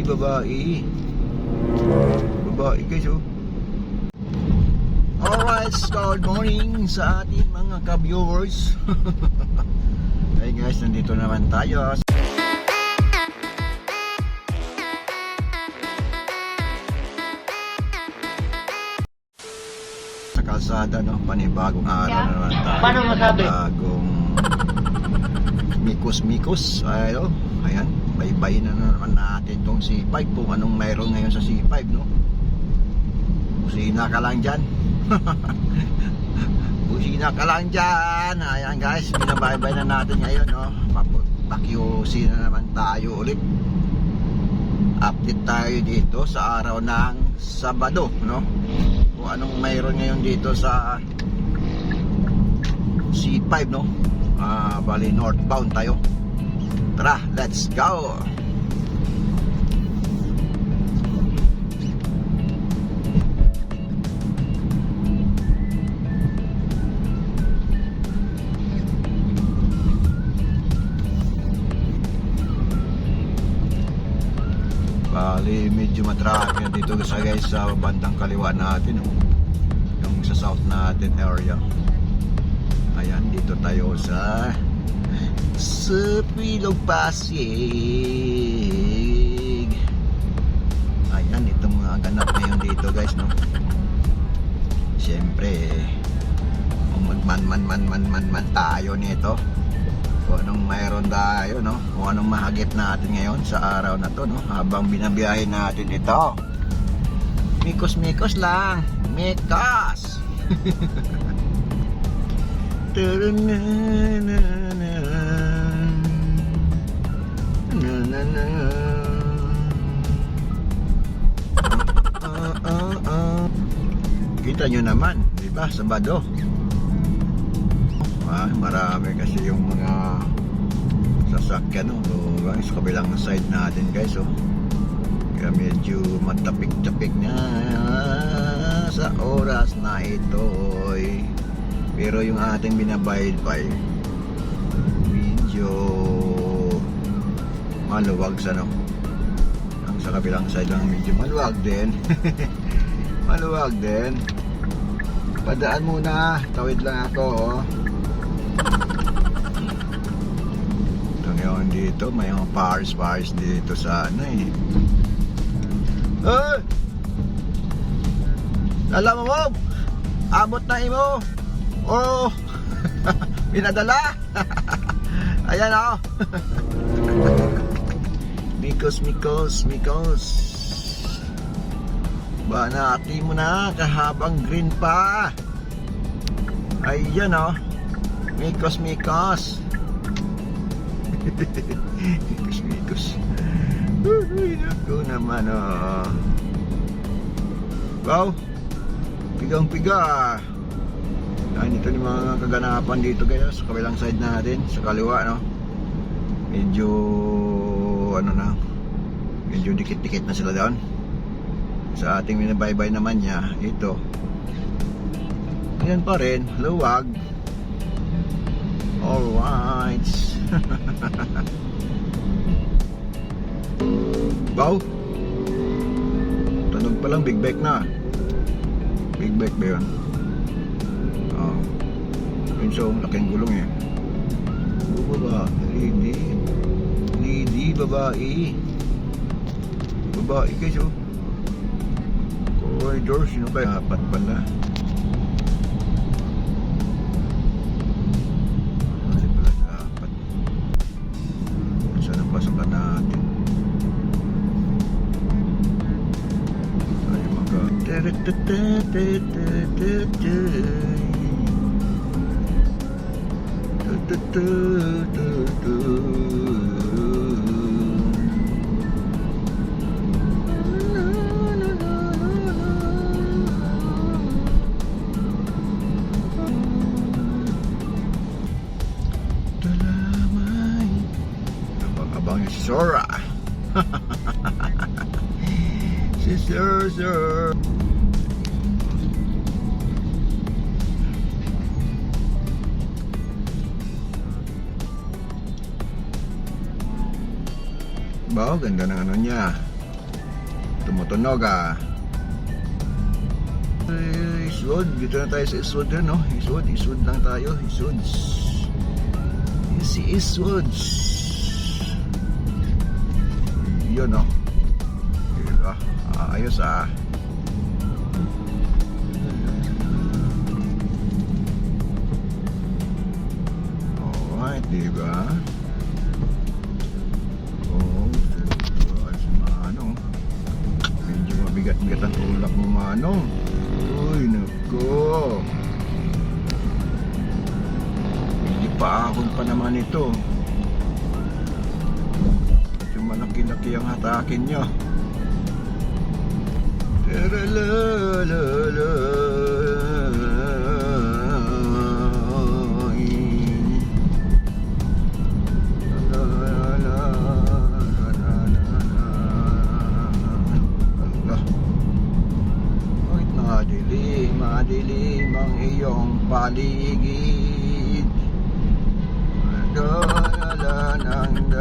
babae. Babae guys oh. Alright, good morning sa ating mga ka-viewers. Hey guys, nandito naman tayo sa kalsada, no? Panibagong araw na naman tayo. Paano masabi? Panibagong mikos-mikos. Ayan, baybay na naman natin tong C5. Kung anong mayroon ngayon sa C5, no? Busina ka lang dyan. Busina ka lang dyan. Ayan guys, binabaybay na natin ngayon, no? Pakiusin na naman tayo ulit. Update tayo dito sa araw ng Sabado, no? Kung anong mayroon ngayon dito sa C5, no? Bali northbound tayo. Tara, let's go. Bali medyo matraffic na dito guys sa bandang kaliwa natin, oh. Yung sa south natin area. Ayan, dito tayo sa Pilog Pasig. Ayan, itong mga ganap ngayon dito guys, no? Siyempre magman tayo nito. Kung anong mayroon tayo, no? Kung anong mahagip natin ngayon sa araw na to, no? Habang binabiyahe natin ito. Mikos-mikos lang. Mikos! Kita nyo naman, di ba? Sabado. Marami kasi yung mga sasakyan, no? Sa kabilang side natin guys, oh. Kaya medyo matapik-tapik na sa oras na ito, eh. Pero yung ating binabayad pa, eh, medyo maluwag sa, no? Ang sa kabilang side lang medyo maluwag din. Maluwag din. Padaan muna, tawid lang ako, oh. Ngayon dito may mga Paris dito sa ano, eh. Alam mo, abot na imo. Oh. Pinadala. Ayan, oh. Mikos. Banati mo na kahabang green pa. Ayan, oh. Mikos. Mikos. Uy, naku naman, oh. Wow, pigang-piga. Ayan, ito yung mga kaganapan dito guys, sa kabilang side natin, sa kaliwa, no? Medyo ano na, medyo dikit-dikit na sila doon. Sa ating binabaybay naman niya, ito ayan pa rin, luwag. Alright. Wow, tunog pa lang, big bike na. Big bike ba yun? Oh, yun, so laking gulong, eh. Baba, lady, babae guys, oh. Corridor, sino kaya? Apat pala. Pasukan natin. Tayo mga Sora. Si Sir. Wow, ganda ng ano niya. tumutunog Isod, dito na tayo sa Isod no? Isod lang tayo, Isod. Si Isod. Yun no? Diba? Ayos Alright, diba? Medyo mabigat-bigat ang tulak mo, Manong. Uy, nako. Hindi pa ahon pa naman ito. Medyo malaki-laki ang hatakin nyo. Taralalalala. Madilim ang iyong paligid. Dala ng